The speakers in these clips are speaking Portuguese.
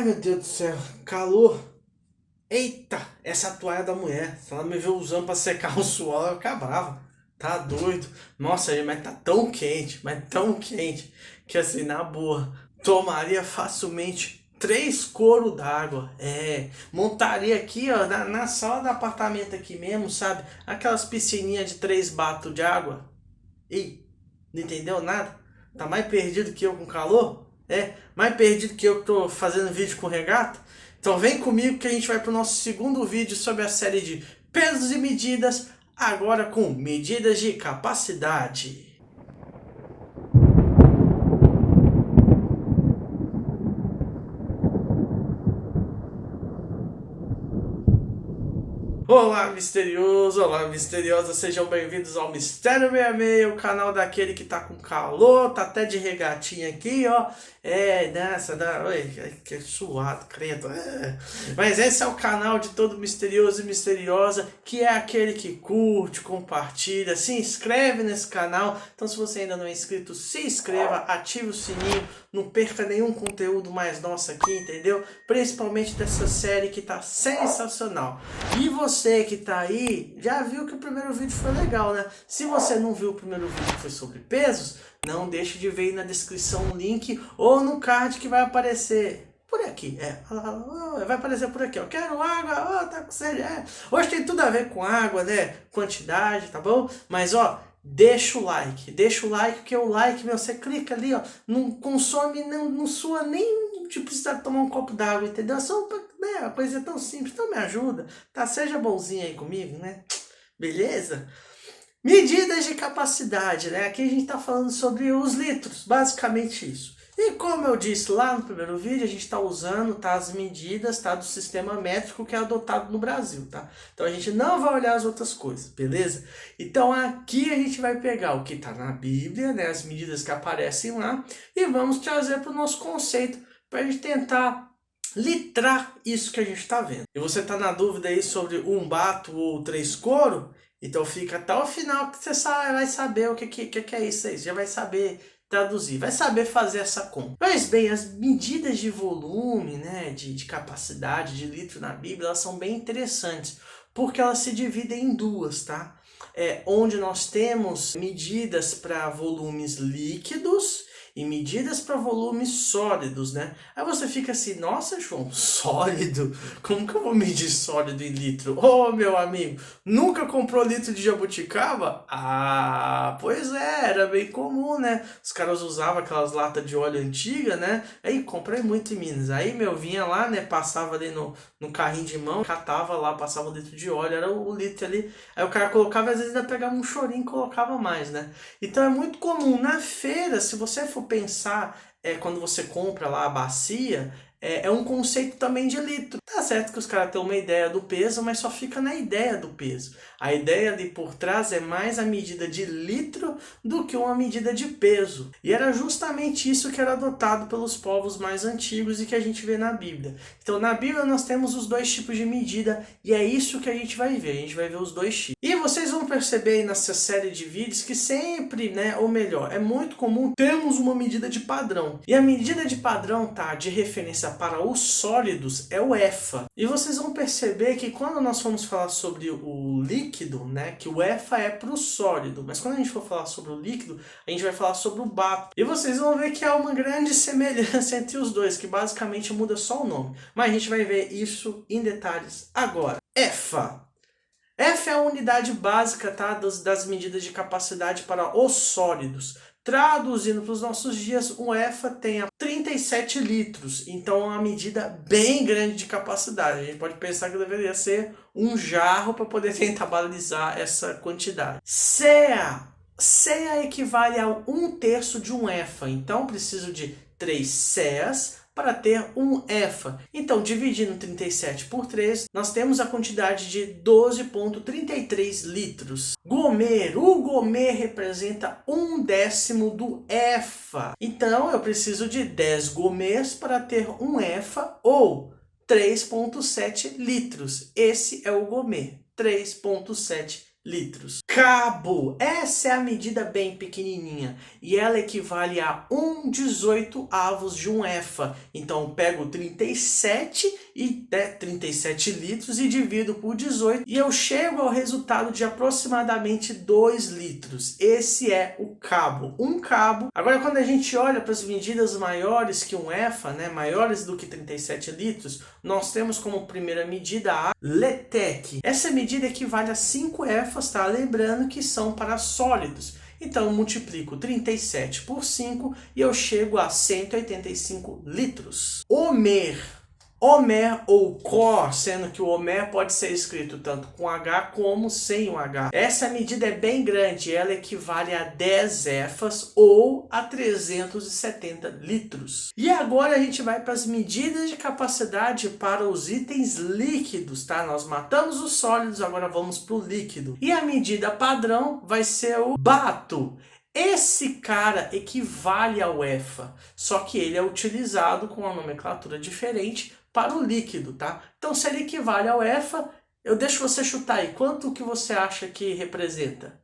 Ai, meu Deus do céu, calor. Eita, essa toalha da mulher. Se ela me ver usando pra secar o suor, eu ficar brava. Tá doido. Nossa, mas tá mas tão quente, que assim, na boa, tomaria facilmente 3 coros d'água. Montaria aqui, ó, na sala do apartamento aqui mesmo, sabe? Aquelas piscininhas de 3 batos de água. Ih, não entendeu nada? Tá mais perdido que eu com calor? Mais perdido que eu que tô fazendo vídeo com regata? Então vem comigo que a gente vai pro nosso segundo vídeo sobre a série de pesos e medidas, agora com medidas de capacidade. Olá, misterioso! Olá, misteriosa! Sejam bem-vindos ao Mistério 66, o canal daquele que tá com calor, tá até de regatinha aqui, ó. Oi, que suado, credo. Mas esse é o canal de todo misterioso e misteriosa, que é aquele que curte, compartilha, se inscreve nesse canal. Então, se você ainda não é inscrito, se inscreva, ative o sininho, não perca nenhum conteúdo mais nosso aqui, entendeu? Principalmente dessa série que tá sensacional. E você que tá aí, já viu que o primeiro vídeo foi legal, né? Se você não viu o primeiro vídeo que foi sobre pesos, não deixe de ver aí na descrição o link ou no card que vai aparecer por aqui. Vai aparecer por aqui, ó. Quero água, tá com sede. Hoje tem tudo a ver com água, né? Quantidade, tá bom? Mas, ó, deixa o like, porque o like, meu, você clica ali, ó, não consome, não sua nem de precisar tomar um copo d'água, entendeu? É só uma coisa tão simples, então me ajuda, tá? Seja bonzinho aí comigo, né? Beleza? Medidas de capacidade, né? Aqui a gente tá falando sobre os litros, basicamente isso. E como eu disse lá no primeiro vídeo, a gente está usando, tá, as medidas, tá, do sistema métrico que é adotado no Brasil, tá? Então a gente não vai olhar as outras coisas, beleza? Então aqui a gente vai pegar o que está na Bíblia, né, as medidas que aparecem lá, e vamos trazer para o nosso conceito, para a gente tentar litrar isso que a gente está vendo. E você está na dúvida aí sobre 1 bato ou 3 coros? Então fica até o final que você vai saber o que é isso aí, você já vai saber traduzir, vai saber fazer essa conta. Mas bem, as medidas de volume, né, de capacidade, de litro na Bíblia, elas são bem interessantes, porque elas se dividem em duas, tá? Onde nós temos medidas para volumes líquidos e medidas para volumes sólidos, né? Aí você fica assim, nossa, João, sólido? Como que eu vou medir sólido em litro? Ô, meu amigo, nunca comprou litro de jabuticaba? Ah, pois era bem comum, né? Os caras usavam aquelas latas de óleo antiga, né? Aí comprei muito em Minas. Aí, meu, vinha lá, né? Passava ali no carrinho de mão, catava lá, passava um litro de óleo, era o litro ali. Aí o cara colocava, às vezes ainda pegava um chorinho e colocava mais, né? Então é muito comum. Na feira, se você for pensar, quando você compra lá a bacia, é um conceito também de litro. Tá certo que os caras têm uma ideia do peso, mas só fica na ideia do peso. A ideia ali por trás é mais a medida de litro do que uma medida de peso. E era justamente isso que era adotado pelos povos mais antigos e que a gente vê na Bíblia. Então na Bíblia nós temos os dois tipos de medida e é isso que a gente vai ver. A gente vai ver os dois tipos. E vocês vão perceber aí nessa série de vídeos que sempre, né, ou melhor, é muito comum termos uma medida de padrão. E a medida de padrão, tá, de referência para os sólidos é o EFA. E vocês vão perceber que quando nós formos falar sobre o líquido, né, que o EFA é para o sólido, mas quando a gente for falar sobre o líquido, a gente vai falar sobre o bato. E vocês vão ver que há uma grande semelhança entre os dois, que basicamente muda só o nome. Mas a gente vai ver isso em detalhes agora. EFA. F é a unidade básica, tá, das medidas de capacidade para os sólidos. Traduzindo para os nossos dias, o EFA tem 37 litros, então é uma medida bem grande de capacidade. A gente pode pensar que deveria ser um jarro para poder tentar balizar essa quantidade. CEA equivale a 1/3 de um EFA, então preciso de 3 CEAs para ter um EFA. Então, dividindo 37 por 3, nós temos a quantidade de 12,33 litros. Gomer, o gomer representa 1/10 do EFA. Então, eu preciso de 10 gomers para ter um EFA ou 3,7 litros. Esse é o gomer, 3,7 litros. Cabo, essa é a medida bem pequenininha e ela equivale a 1/18 de um EFA. Então eu pego 37 litros e divido por 18 e eu chego ao resultado de aproximadamente 2 litros. Esse é o cabo, um cabo. Agora quando a gente olha para as medidas maiores que um EFA, né, maiores do que 37 litros, nós temos como primeira medida a LETEC. Essa medida equivale a 5 EFAs, tá? Lembrando que são para sólidos. Então eu multiplico 37 por 5 e eu chego a 185 litros. Homer ou Cor, sendo que o Homer pode ser escrito tanto com H como sem o H. Essa medida é bem grande, ela equivale a 10 EFAs ou a 370 litros. E agora a gente vai para as medidas de capacidade para os itens líquidos, tá? Nós matamos os sólidos, agora vamos para o líquido. E a medida padrão vai ser o bato. Esse cara equivale ao EFA, só que ele é utilizado com uma nomenclatura diferente para o líquido, tá? Então, se ele equivale ao EFA, eu deixo você chutar aí. Quanto que você acha que representa?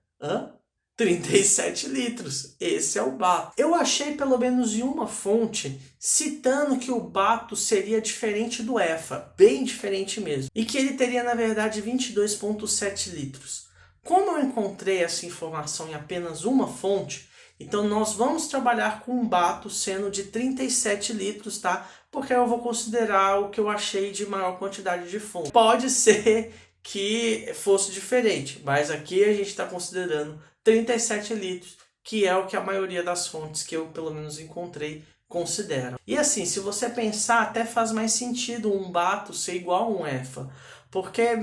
37 litros. Esse é o bato. Eu achei pelo menos em uma fonte citando que o bato seria diferente do EFA, bem diferente mesmo, e que ele teria, na verdade, 22,7 litros. Como eu encontrei essa informação em apenas uma fonte, então nós vamos trabalhar com um bato sendo de 37 litros, tá? Porque eu vou considerar o que eu achei de maior quantidade de fonte. Pode ser que fosse diferente, mas aqui a gente está considerando 37 litros, que é o que a maioria das fontes que eu pelo menos encontrei consideram. E assim, se você pensar, até faz mais sentido um bato ser igual a um EFA, porque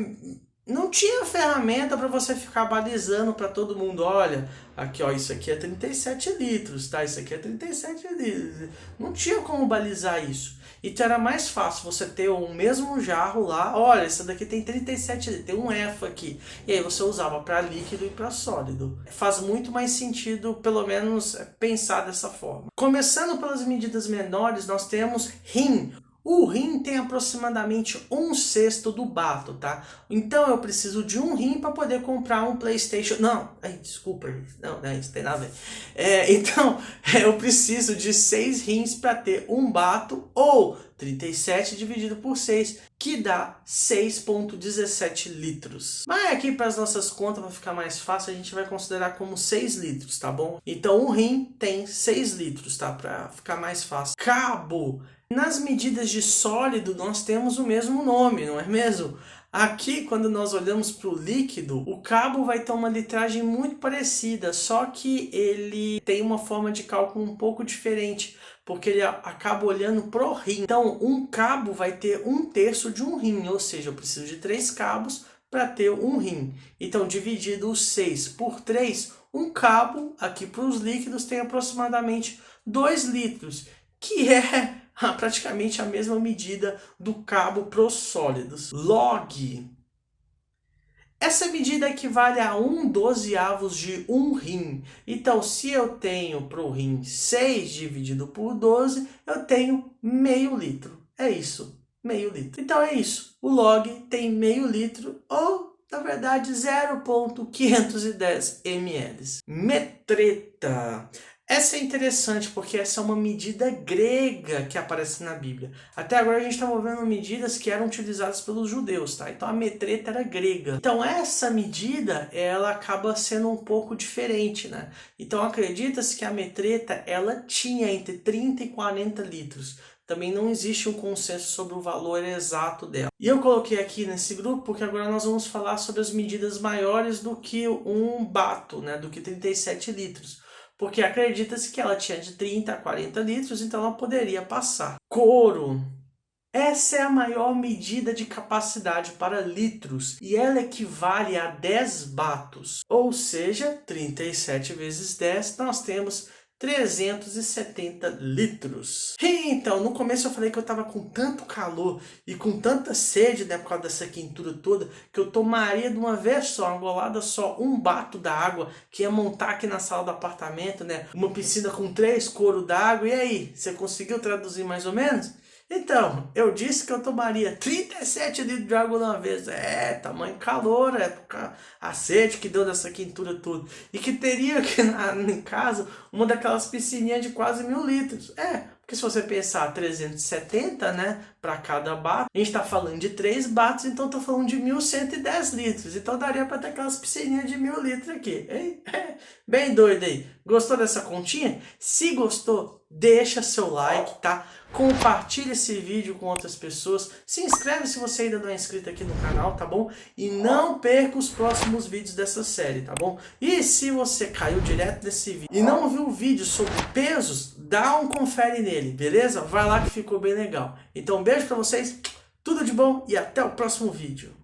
não tinha ferramenta para você ficar balizando para todo mundo, olha, aqui ó, isso aqui é 37 litros, tá? Isso aqui é 37 litros. Não tinha como balizar isso. Então era mais fácil você ter um mesmo jarro lá, olha, esse daqui tem 37 litros, tem um EFA aqui. E aí você usava para líquido e para sólido. Faz muito mais sentido, pelo menos, pensar dessa forma. Começando pelas medidas menores, nós temos rim. O rim tem aproximadamente 1/6 do bato, tá? Então eu preciso de um rim para poder comprar um PlayStation. Não, desculpa, não, isso tem nada a ver. Então eu preciso de 6 rins para ter um bato, ou 37 dividido por 6, que dá 6,17 litros. Mas aqui para as nossas contas, para ficar mais fácil, a gente vai considerar como 6 litros, tá bom? Então um rim tem 6 litros, tá? Para ficar mais fácil. Cabo. Nas medidas de sólido, nós temos o mesmo nome, não é mesmo? Aqui, quando nós olhamos para o líquido, o cabo vai ter uma litragem muito parecida, só que ele tem uma forma de cálculo um pouco diferente, porque ele acaba olhando pro rim. Então, um cabo vai ter 1/3 de um rim, ou seja, eu preciso de 3 cabos para ter um rim. Então, dividido os 6 por 3, um cabo, aqui para os líquidos, tem aproximadamente 2 litros, que é praticamente a mesma medida do cabo para os sólidos. Log. Essa medida equivale a 1/12 de um rim. Então, se eu tenho para o rim 6 dividido por 12, eu tenho meio litro. É isso, meio litro. Então é isso. O log tem meio litro, ou, na verdade, 0,510 ml. Metreta. Essa é interessante porque essa é uma medida grega que aparece na Bíblia. Até agora a gente estava vendo medidas que eram utilizadas pelos judeus, tá? Então a metreta era grega. Então essa medida, ela acaba sendo um pouco diferente, né? Então acredita-se que a metreta, ela tinha entre 30 e 40 litros. Também não existe um consenso sobre o valor exato dela. E eu coloquei aqui nesse grupo porque agora nós vamos falar sobre as medidas maiores do que um bato, né? Do que 37 litros. Porque acredita-se que ela tinha de 30 a 40 litros, então ela poderia passar. Couro. Essa é a maior medida de capacidade para litros e ela equivale a 10 batos. Ou seja, 37 vezes 10, nós temos 370 litros. E então, no começo eu falei que eu estava com tanto calor e com tanta sede, né, por causa dessa quentura toda, que eu tomaria de uma vez só, uma golada só, um bato da água, que ia montar aqui na sala do apartamento, né, uma piscina com 3 coros d'água. E aí, você conseguiu traduzir mais ou menos? E Então, eu disse que eu tomaria 37 litros de água uma vez. Tamanho calor, a sede que deu dessa quintura tudo. E que teria aqui em casa uma daquelas piscininhas de quase 1.000 litros. Porque se você pensar 370, né, para cada bato, a gente tá falando de 3 batos, então tô falando de 1.110 litros. Então daria para ter aquelas piscininhas de 1.000 litros aqui, hein? Bem doido aí. Gostou dessa continha? Se gostou, deixa seu like, tá? Compartilha esse vídeo com outras pessoas. Se inscreve se você ainda não é inscrito aqui no canal, tá bom? E não perca os próximos vídeos dessa série, tá bom? E se você caiu direto nesse vídeo e não viu o vídeo sobre pesos, dá um confere nele, beleza? Vai lá que ficou bem legal. Então, um beijo pra vocês, tudo de bom e até o próximo vídeo.